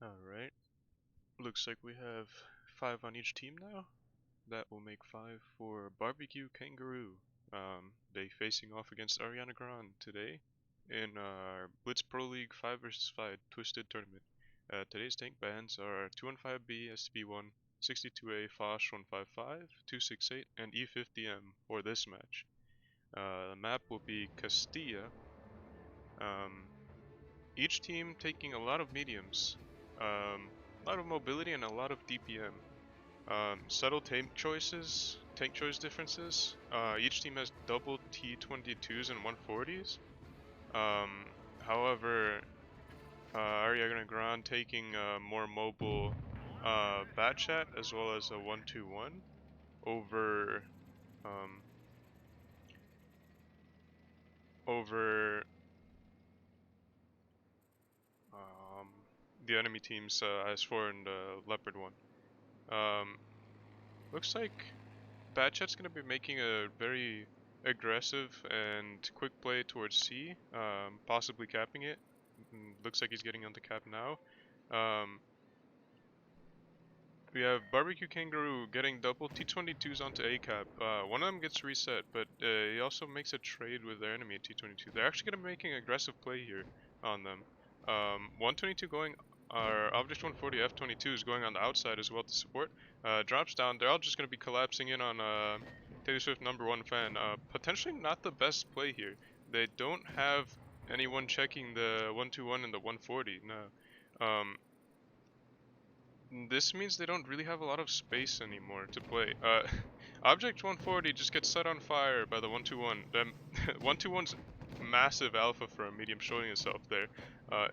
Alright, looks like we have 5 on each team now. That will make 5 for BBQ Kangaroo. They facing off against Ariana Grande today in our Blitz Pro League 5 vs 5 Twisted Tournament. Today's tank bans are 215B, STB1, 62A, Fosh 155, 268, and E50M for this match. The map will be Castilla. Each team taking a lot of mediums, a lot of mobility, and a lot of DPM. Subtle tank choice differences. Each team has double T22s and 140s. However, Ariana Grande taking a more mobile bat chat as well as a 121 over over the enemy team's IS4 and Leopard one. Looks like Batchat's going to be making a very aggressive and quick play towards C, possibly capping it. Looks like he's getting on the cap now. We have BBQ Kangaroo getting double T22s onto A cap. One of them gets reset, but he also makes a trade with their enemy at T22. They're actually going to be making an aggressive play here on them. 122 going, our Object 140 F22 is going on the outside as well to support. Drops down. They're all just going to be collapsing in on Taylor Swift #1 fan. Potentially not the best play here. They don't have anyone checking the 121 and the 140. No. This means they don't really have a lot of space anymore to play. Object 140 just gets set on fire by the 121. 121's massive alpha for a medium showing itself there.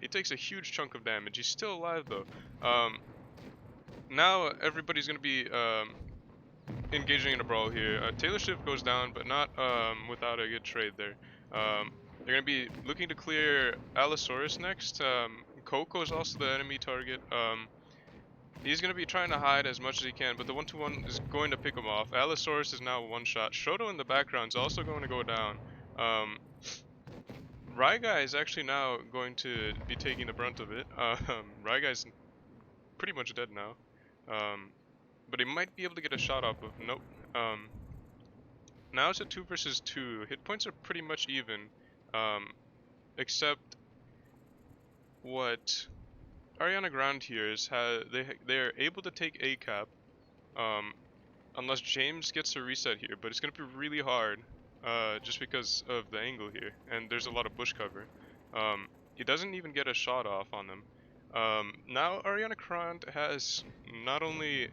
It takes a huge chunk of damage. He's still alive though. Now everybody's gonna be engaging in a brawl here. Taylor Swift goes down, but not without a good trade there. They're gonna be looking to clear Allosaurus next. Coco is also the enemy target. He's going to be trying to hide as much as he can, but the 121 is going to pick him off. Allosaurus is now one shot. Shoto in the background is also going to go down. Ryguy is actually now going to be taking the brunt of it. Ryguy's pretty much dead now. But he might be able to get a shot off of... Nope. Now it's a 2 versus 2. Hit points are pretty much even. Except what Ariana Grande here is they're able to take A cap, unless James gets a reset here, but it's gonna be really hard, just because of the angle here, and there's a lot of bush cover. He doesn't even get a shot off on them. Now Ariana Grande has not only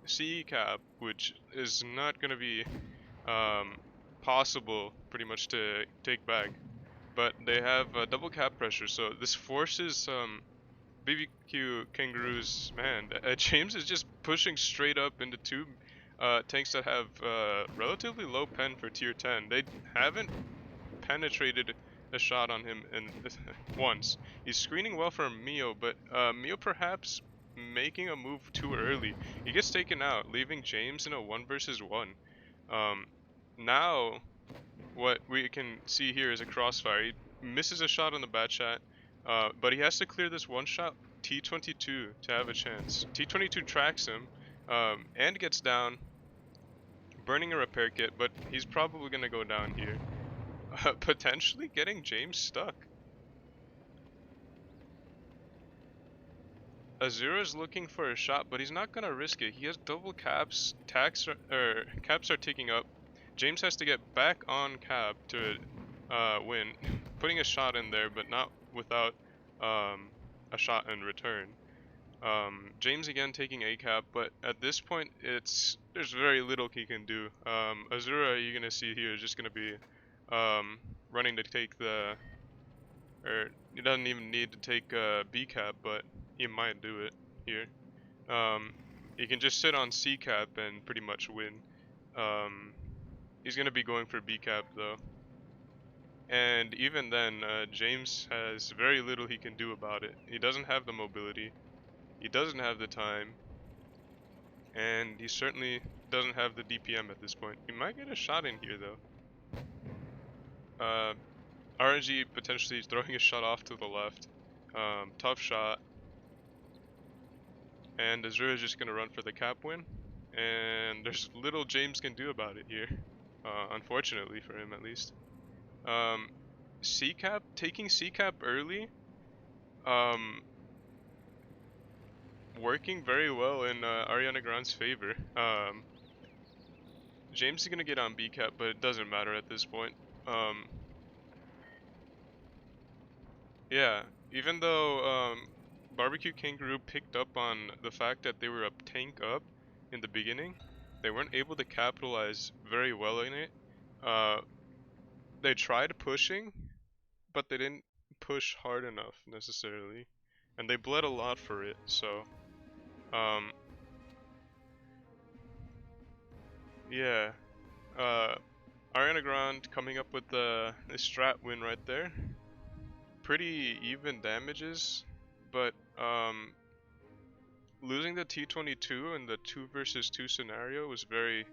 CE cap, which is not gonna be possible pretty much to take back, but they have double cap pressure, so this forces BBQ Kangaroo's man. James is just pushing straight up into two tanks that have relatively low pen for tier 10. They haven't penetrated a shot on him once. He's screening well for Mio, but Mio perhaps making a move too early. He gets taken out, leaving James in a 1 versus 1. Now what we can see here is a crossfire. He misses a shot on the bat chat, but he has to clear this one shot T22 to have a chance. T22 tracks him and gets down, burning a repair kit, but he's probably going to go down here. Potentially getting James stuck. Azura's looking for a shot, but he's not going to risk it. He has double caps. Caps are ticking up. James has to get back on cap to win, putting a shot in there, but not without a shot in return. James again taking a cap, but at this point there's very little he can do. Azura, you're gonna see here, is just gonna be running to take he doesn't even need to take B cap, but he might do it here. He can just sit on C cap and pretty much win. He's going to be going for B cap though. And even then, James has very little he can do about it. He doesn't have the mobility. He doesn't have the time. And he certainly doesn't have the DPM at this point. He might get a shot in here though. RNG potentially throwing a shot off to the left. Tough shot. and Azura is just gonna run for the cap win, and there's little James can do about it here, unfortunately for him at least. C cap, taking C cap early, working very well in Ariana Grande's favor. James is gonna get on B cap, but it doesn't matter at this point. Yeah, even though BBQ Kangaroo picked up on the fact that they were a tank up in the beginning, they weren't able to capitalize very well in it. They tried pushing, but they didn't push hard enough necessarily, and they bled a lot for it. So, um, yeah, Ariana Grande coming up with the strat win right there. Pretty even damages, but losing the T22 in the 2 versus 2 scenario was very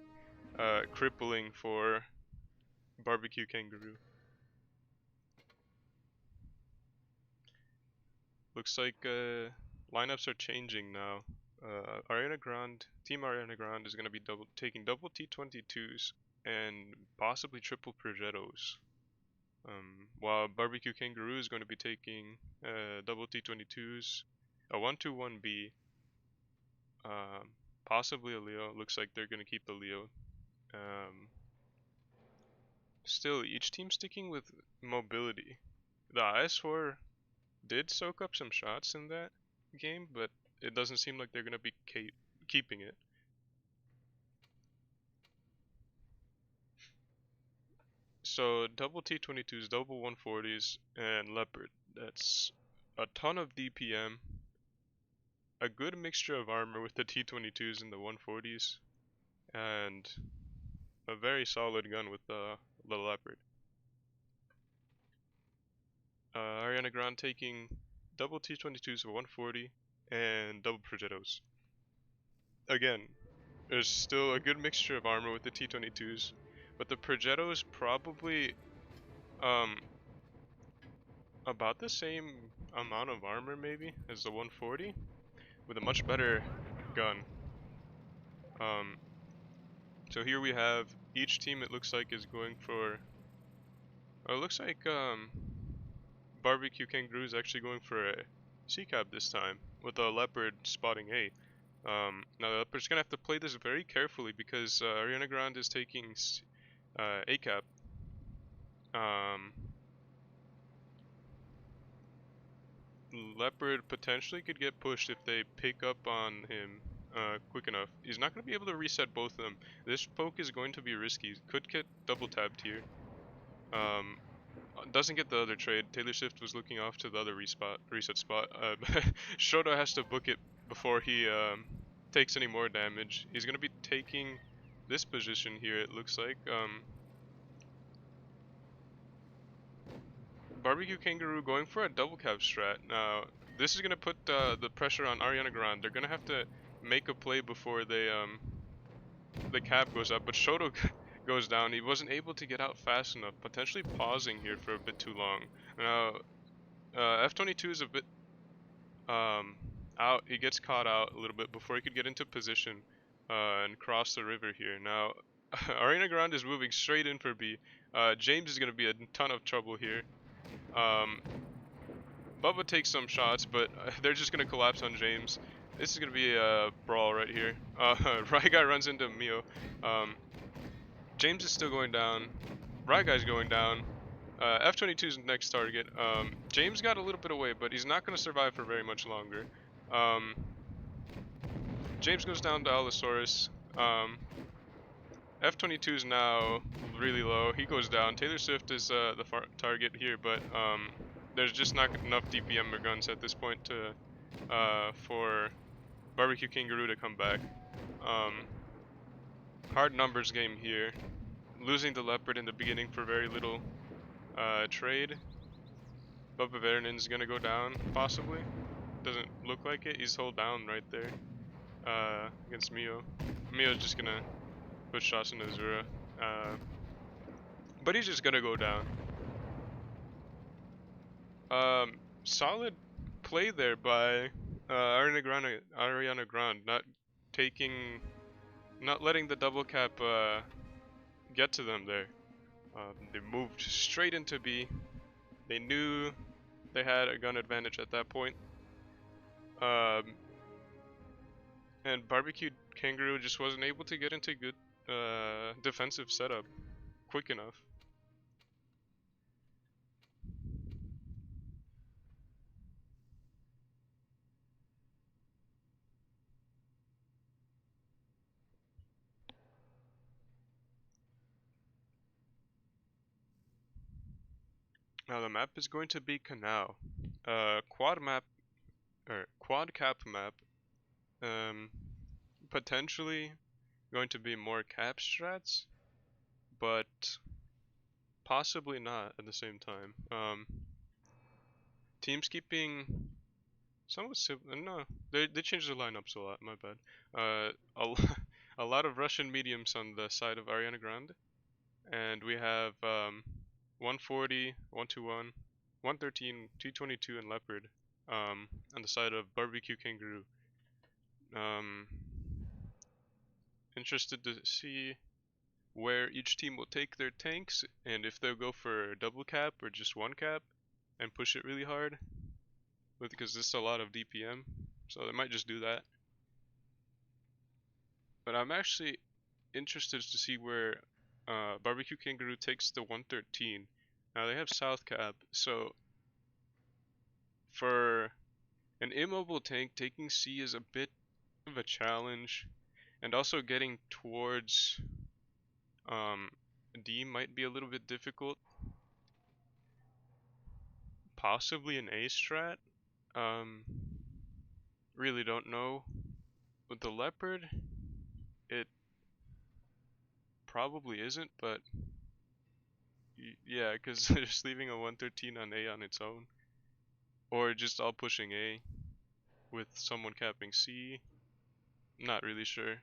crippling for BBQ Kangaroo. Looks like lineups are changing now. Ariana Grande, Team Ariana Grande is going to be taking double T22s and possibly triple Progettos. While BBQ Kangaroo is going to be taking double T22s, a 1-2-1B, possibly a Leo. Looks like they're going to keep the Leo. Still, each team sticking with mobility. The IS-4 did soak up some shots in that game, but it doesn't seem like they're going to be keeping it. So double T22s, double 140s, and Leopard. That's a ton of DPM, a good mixture of armor with the T22s and the 140s, and a very solid gun with the Leopard. Ariana Grande taking double T22s with 140 and double Progettos. Again, there's still a good mixture of armor with the T22s, but the Progettos probably about the same amount of armor maybe as the 140 with a much better gun. So here we have each team, it looks like, is going for it looks like BBQ Kangaroo is actually going for a C-cap this time with a Leopard spotting A. Now the Leopard's gonna have to play this very carefully because Ariana Grande is taking A-cap. Leopard potentially could get pushed if they pick up on him quick enough. He's not going to be able to reset both of them. This poke is going to be risky. Could get double tapped here. Doesn't get the other trade. Taylor Swift was looking off to the other reset spot. Shoto has to book it before he takes any more damage. He's going to be taking this position here, it looks like. BBQ Kangaroo going for a double cap strat. Now, this is going to put the pressure on Ariana Grande. They're going to have to make a play before they the cap goes up, but Shoto goes down. He wasn't able to get out fast enough, potentially pausing here for a bit too long. Now, F22 is a bit out. He gets caught out a little bit before he could get into position and cross the river here. Now, Ariana Grande is moving straight in for B. James is going to be a ton of trouble here. Bubba takes some shots, but they're just going to collapse on James. This is going to be a brawl right here. Right guy runs into Mio. James is still going down. Right guy's going down. F22's next target. James got a little bit away, but he's not going to survive for very much longer. James goes down to Allosaurus. F22 is now really low. He goes down. Taylor Swift is the target here, but there's just not enough DPM or guns at this point to for BBQ Kangaroo to come back. Hard numbers game here. Losing the Leopard in the beginning for very little trade. Bubba Vernon's gonna go down, possibly. Doesn't look like it. He's hold down right there against Mio. Mio's just gonna put shots into Azura. But he's just gonna go down. Solid play there by Ariana Grande not letting the double cap get to them there. They moved straight into B. They knew they had a gun advantage at that point. And BBQ Kangaroo just wasn't able to get into good defensive setup quick enough. Now the map is going to be Canal. Quad map, or quad cap map. Um, Potentially going to be more cap strats, but possibly not at the same time. Teams keeping somewhat similar. No, they changed the lineups a lot. My bad. A lot of Russian mediums on the side of Ariana Grande, and we have 140, 121, 113, T22, and Leopard on the side of BBQ Kangaroo. Um, Interested to see where each team will take their tanks and if they'll go for double cap or just one cap and push it really hard because this is a lot of DPM, so they might just do that. But I'm actually interested to see where BBQ Kangaroo takes the 113. Now they have south cap, so for an immobile tank, taking C is a bit of a challenge, and also getting towards D might be a little bit difficult. Possibly an A strat. Um, really don't know. With the Leopard, it probably isn't, but yeah, because just leaving a 113 on A on its own, or just all pushing A with someone capping C. Not really sure.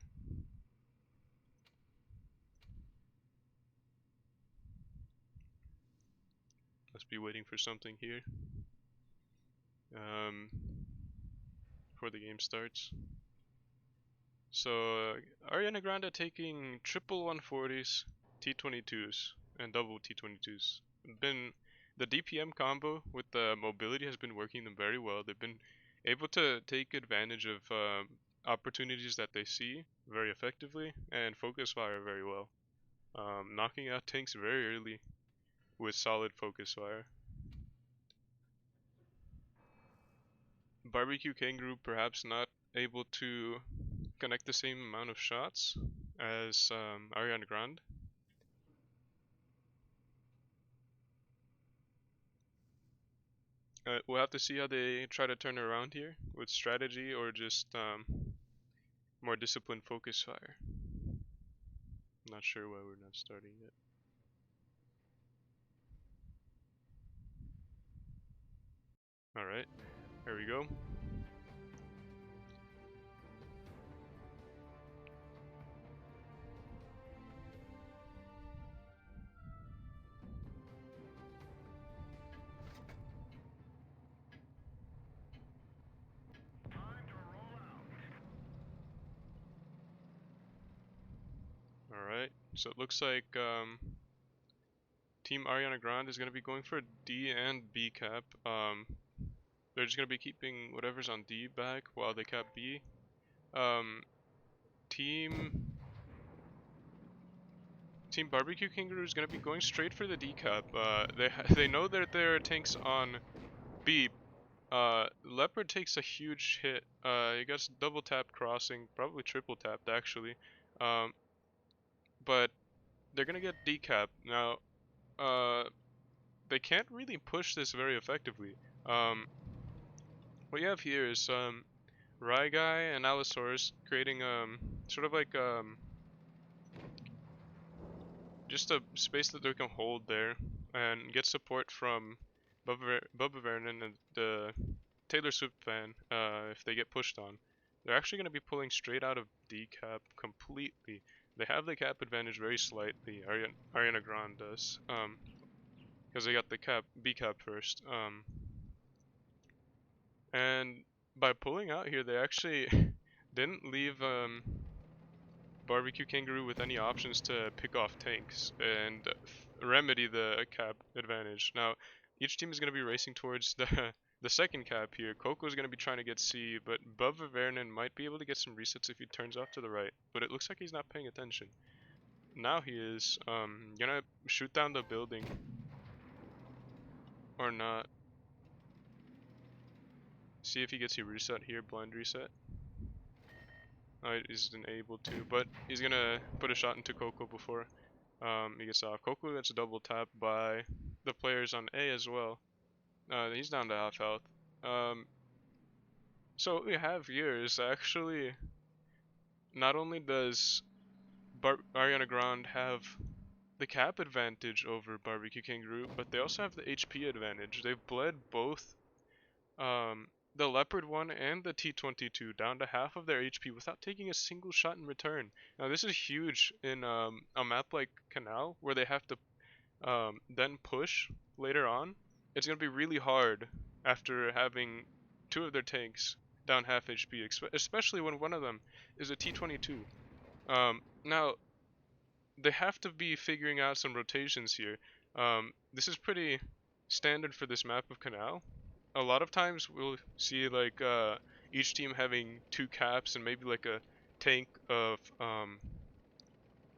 Must be waiting for something here. Um, Before the game starts. So Ariana Grande taking triple 140s, T22s, and double T22s. Been the DPM combo with the mobility has been working them very well. They've been able to take advantage of opportunities that they see very effectively and focus fire very well, knocking out tanks very early with solid focus fire. BBQ Kangaroo perhaps not able to connect the same amount of shots as Ariana Grande. We'll have to see how they try to turn around here with strategy or just more disciplined focus fire. Not sure why we're not starting yet. Alright, here we go. Alright, so it looks like Team Ariana Grande is going to be going for D and B cap. They're just going to be keeping whatever's on D back while they cap B. Team BBQ Kangaroo is going to be going straight for the D cap. They know that there are tanks on B. Leopard takes a huge hit. He gets double tapped crossing, probably triple tapped actually. But they're gonna get decapped. Now, they can't really push this very effectively. What you have here is Ryguy and Allosaurus creating sort of like just a space that they can hold there and get support from Bubba Vernon and the Taylor Swift fan if they get pushed on. They're actually going to be pulling straight out of D cap completely. They have the cap advantage very slightly. Ariana Grande does, because they got the B cap first. And by pulling out here, they actually didn't leave BBQ Kangaroo with any options to pick off tanks and remedy the cap advantage. Now, each team is going to be racing towards the second cap here. Coco is going to be trying to get C, but Bubba Vernon might be able to get some resets if he turns off to the right. But it looks like he's not paying attention. Now he is gonna shoot down the building or not. See if he gets a reset here, blind reset. Isn't able to, but he's gonna put a shot into Coco before he gets off. Coco gets double tapped by the players on A as well. He's down to half health. So what we have here is actually not only does Ariana Grande have the cap advantage over BBQ Kangaroo, but they also have the HP advantage. They've bled both the Leopard one and the T-22 down to half of their HP without taking a single shot in return. Now this is huge in a map like Canal where they have to then push later on. It's going to be really hard after having two of their tanks down half HP, especially when one of them is a T-22. Now, they have to be figuring out some rotations here. This is pretty standard for this map of Canal. A lot of times we'll see like each team having two caps and maybe like a tank of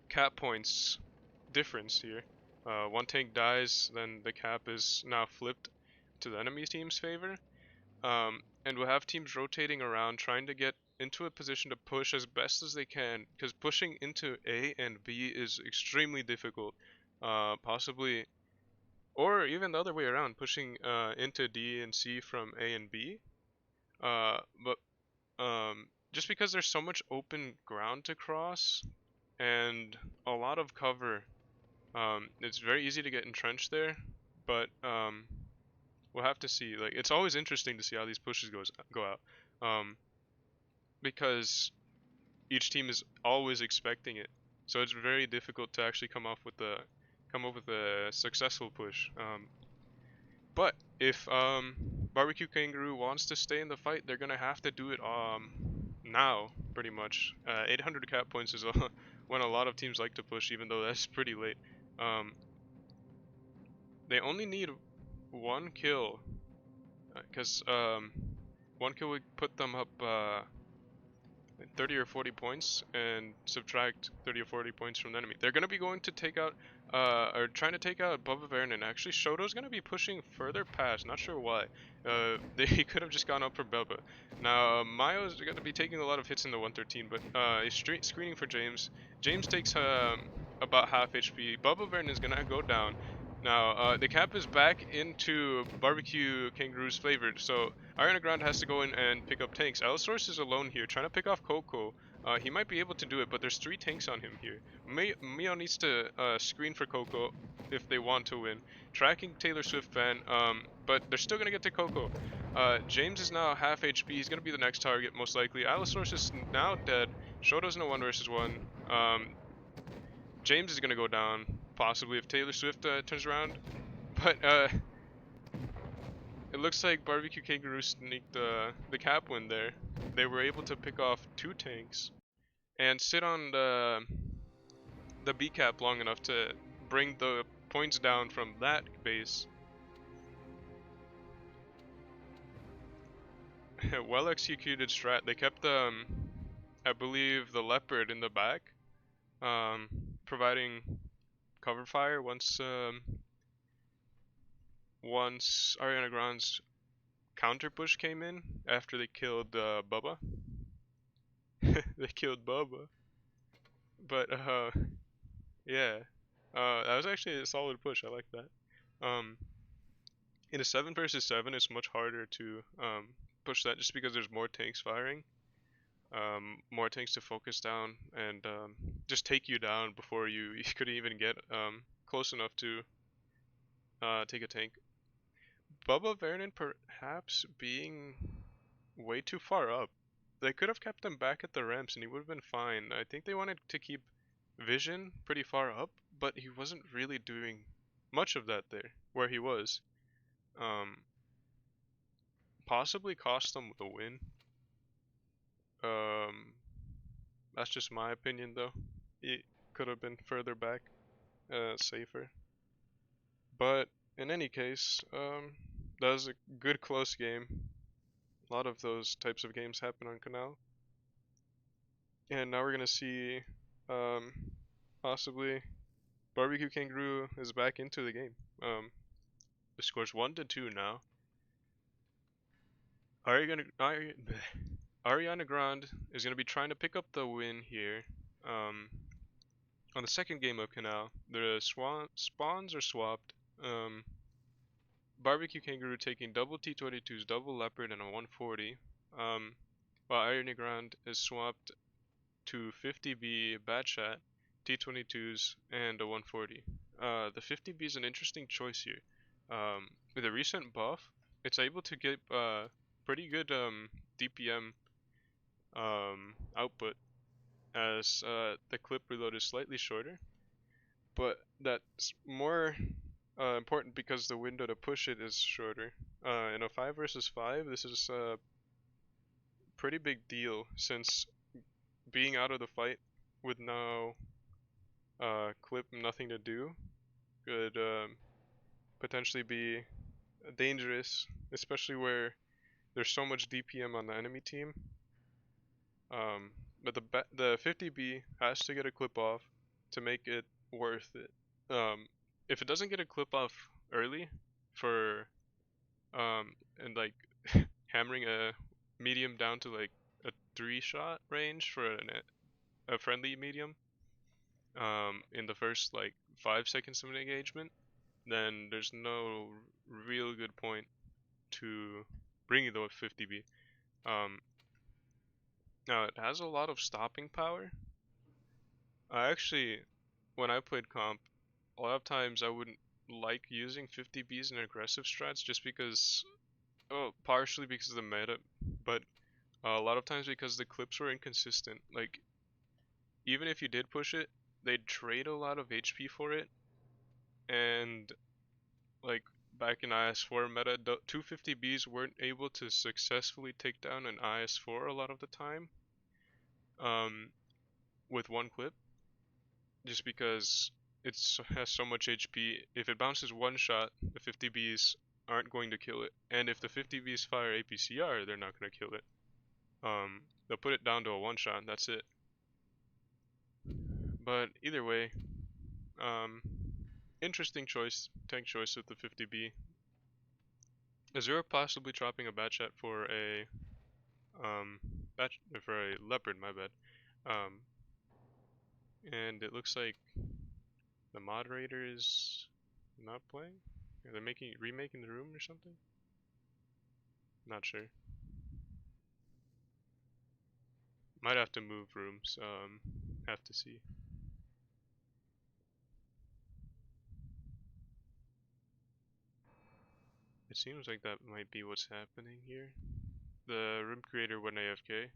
cap points difference here. One tank dies, then the cap is now flipped to the enemy team's favor. And we'll have teams rotating around trying to get into a position to push as best as they can, because pushing into A and B is extremely difficult. Possibly, or even the other way around, pushing into D and C from A and B. But just because there's so much open ground to cross and a lot of cover, it's very easy to get entrenched there. But we'll have to see. Like, it's always interesting to see how these pushes go out, because each team is always expecting it. So it's very difficult to actually come up with a successful push. But if BBQ Kangaroo wants to stay in the fight, they're gonna have to do it now, pretty much. 800 cap points is when a lot of teams like to push, even though that's pretty late. They only need one kill, because one kill would put them up 30 or 40 points and subtract 30 or 40 points from the enemy. They're going to be going to take out, or trying to take out Bubba Vernon. Actually, Shoto's going to be pushing further past, not sure why. They could have just gone up for Bubba. Now, Mayo's going to be taking a lot of hits in the 113, but he's screening for James. James takes about half HP. Bubba Vernon is going to go down. Now, the cap is back into BBQ Kangaroo's favored, so Ariana Grande has to go in and pick up tanks. Allosaurus is alone here, trying to pick off Coco. He might be able to do it, but there's 3 tanks on him here. Mio needs to screen for Coco if they want to win. Tracking Taylor Swift fan, but they're still going to get to Coco. James is now half HP. He's going to be the next target, most likely. Allosaurus is now dead. Shoto's in a 1 versus 1. James is going to go down, possibly, if Taylor Swift turns around. But it looks like BBQ Kangaroo sneaked the cap win there. They were able to pick off 2 tanks and sit on the B cap long enough to bring the points down from that base. Well executed strat. They kept I believe the Leopard in the back, providing cover fire once Ariana Grande's counter push came in after they killed Bubba. They killed Bubba. But yeah, that was actually a solid push. I like that. In a 7 versus 7, it's much harder to push that just because there's more tanks firing, more tanks to focus down and just take you down before you could even get close enough to take a tank. Bubba Vernon perhaps being way too far up. They could have kept him back at the ramps and he would have been fine. I think they wanted to keep Vision pretty far up, but he wasn't really doing much of that there, where he was. Um, possibly cost them the win. Um, that's just my opinion though. It could have been further back, safer. But in any case, that was a good close game. A lot of those types of games happen on Canal. And now we're gonna see, um, possibly BBQ Kangaroo is back into the game. The score's 1-2 now. Ariana Grande is gonna be trying to pick up the win here. Um, on the second game of Canal, the spawns are swapped. BBQ Kangaroo taking double T22s, double Leopard, and a 140. While Ariana Grande is swapped to 50B Bad Chat, T22s, and a 140. The 50B is an interesting choice here. With a recent buff, it's able to get pretty good DPM output as the clip reload is slightly shorter, but that's more important because the window to push it is shorter. In a 5 versus 5, this is a pretty big deal since being out of the fight with no clip, nothing to do, could potentially be dangerous, especially where there's so much DPM on the enemy team. But the 50B has to get a clip off to make it worth it. If it doesn't get a clip off early for and like hammering a medium down to like a 3-shot range for a friendly medium in the first like 5 seconds of an engagement, then there's no real good point to bringing the 50B. Now it has a lot of stopping power. I actually, when I played comp, a lot of times I wouldn't like using 50Bs in aggressive strats just because, oh, partially because of the meta, but a lot of times because the clips were inconsistent. Like, even if you did push it, they'd trade a lot of HP for it, and like back in IS4 meta, the 250Bs weren't able to successfully take down an IS4 a lot of the time with one clip, just because it has so much HP. If it bounces one shot, the 50Bs aren't going to kill it, and if the 50Bs fire APCR, they're not going to kill it. They'll put it down to a one shot, and that's it. But either way, interesting choice, tank choice with the 50B. Azura possibly dropping a bad chat for a for a leopard, my bad. And it looks like the moderator is not playing. Are they remaking the room or something? Not sure. Might have to move rooms. Have to see. It seems like that might be what's happening here. The room creator went AFK.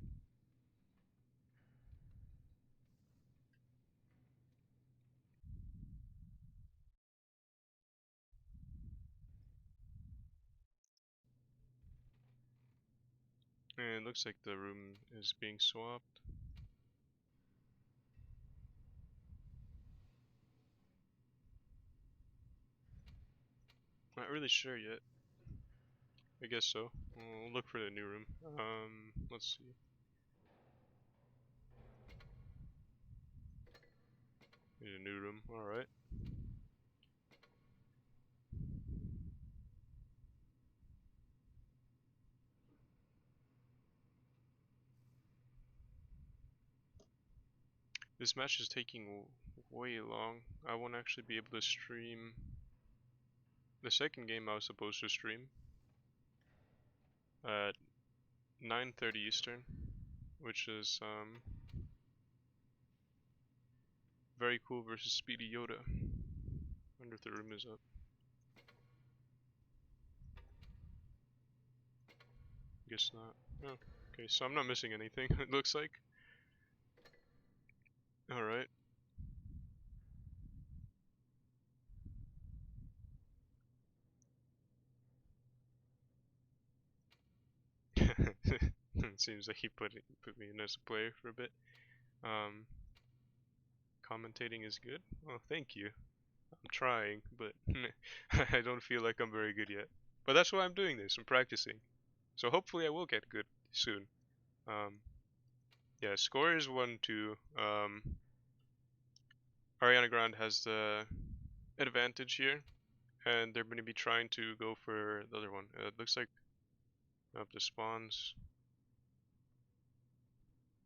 And it looks like the room is being swapped. Not really sure yet. I guess so. We'll look for the new room. Let's see. Need a new room. Alright. This match is taking way long. I won't actually be able to stream the second game I was supposed to stream at 9:30 Eastern, which is very cool versus Speedy Yoda. Wonder if the room is up. Guess not. Oh, okay, so I'm not missing anything, it looks like. Alright. It seems like he put me in as a player for a bit. Um, Commentating is good. Oh, thank you. I'm trying, but I don't feel like I'm very good yet. But that's why I'm doing this. I'm practicing. So hopefully I will get good soon. Um, yeah, score is 1-2. Ariana Grande has the advantage here, and they're going to be trying to go for the other one. It looks like the spawns.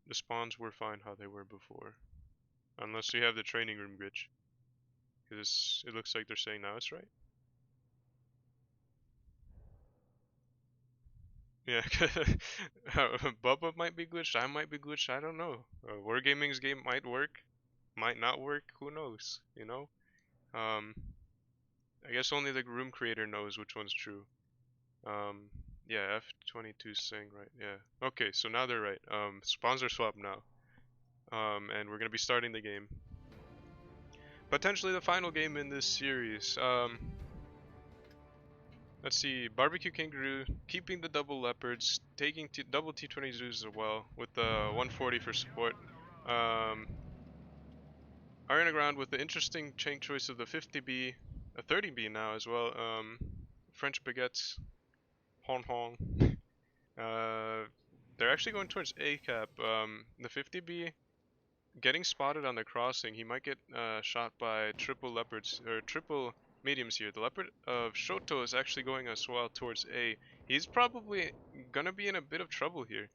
The spawns were fine how they were before, unless you have the training room glitch, because it looks like they're saying now it's right. Yeah, Bubba might be glitched. I might be glitched. I don't know. Wargaming's game might work, might not work. Who knows? You know. Um, I guess only the room creator knows which one's true. Um, yeah, F22 saying right. Yeah. Okay, so now they're right. Spawns are swapped now. And we're gonna be starting the game. Potentially the final game in this series. Let's see, BBQ Kangaroo keeping the double leopards, taking double T20s as well with the 140 for support. Ariana Grande with the interesting chain choice of the 50B, a 30B now as well. French baguettes, Hong Hong. They're actually going towards A cap. The 50B getting spotted on the crossing, he might get shot by triple leopards or triple mediums here. The leopard of Shoto is actually going as well towards A. He's probably gonna be in a bit of trouble here,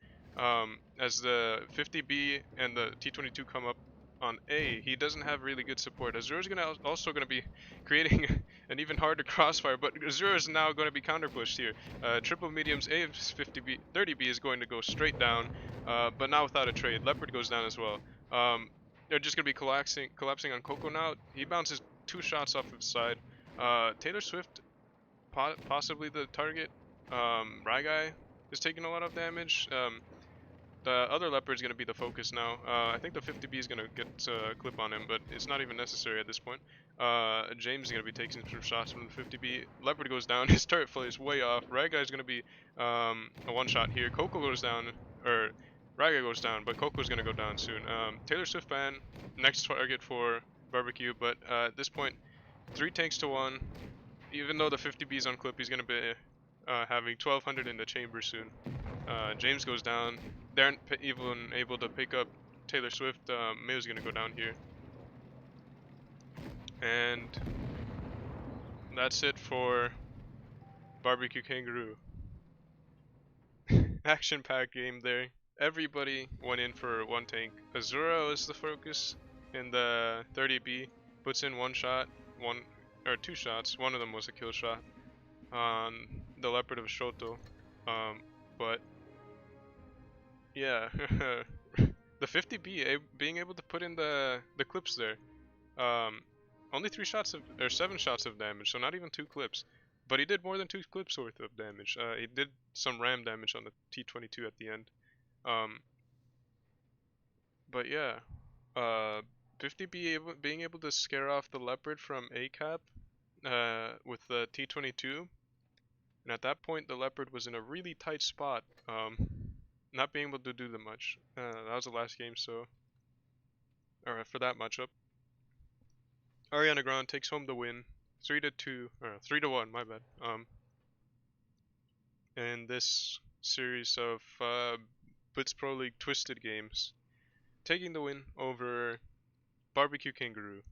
as the 50B and the T22 come up on A. He doesn't have really good support. Azura's also gonna be creating an even harder crossfire, but Azura is now going to be counter pushed here. Triple mediums A 50B 30B is going to go straight down, but now without a trade. Leopard goes down as well. They're just going to be collapsing on Coco now. He bounces 2 shots off of the side. Taylor Swift, possibly the target. Ryguy is taking a lot of damage. The other leopard is going to be the focus now. I think the 50B is going to get a clip on him, but it's not even necessary at this point. James is going to be taking some shots from the 50B. Leopard goes down. His turret flares way off. Ryguy is going to be a one-shot here. Coco goes down, or Ryguy goes down, but Coco's going to go down soon. Taylor Swift ban, next target for BBQ, but at this point, 3 tanks to 1. Even though the 50B is on clip, he's going to be having 1200 in the chamber soon. James goes down. They aren't even able to pick up Taylor Swift. Mayo's gonna go down here. And that's it for BBQ Kangaroo. Action-packed game there. Everybody went in for 1 tank. Azura is the focus in the 30B. Puts in 1 shot, 2 shots. One of them was a kill shot on the Leopard of Shoto. But yeah, the 50B being able to put in the clips there. Only 7 shots of damage, so not even 2 clips. But he did more than 2 clips worth of damage. He did some ram damage on the T22 at the end. But yeah, 50B being able to scare off the leopard from A cap with the T22. And at that point, the leopard was in a really tight spot. Not being able to do that much. That was the last game, so alright, for that matchup, Ariana Grande takes home the win, 3-2, or 3-1, my bad. In this series of Blitz Pro League Twisted games, taking the win over BBQ Kangaroo.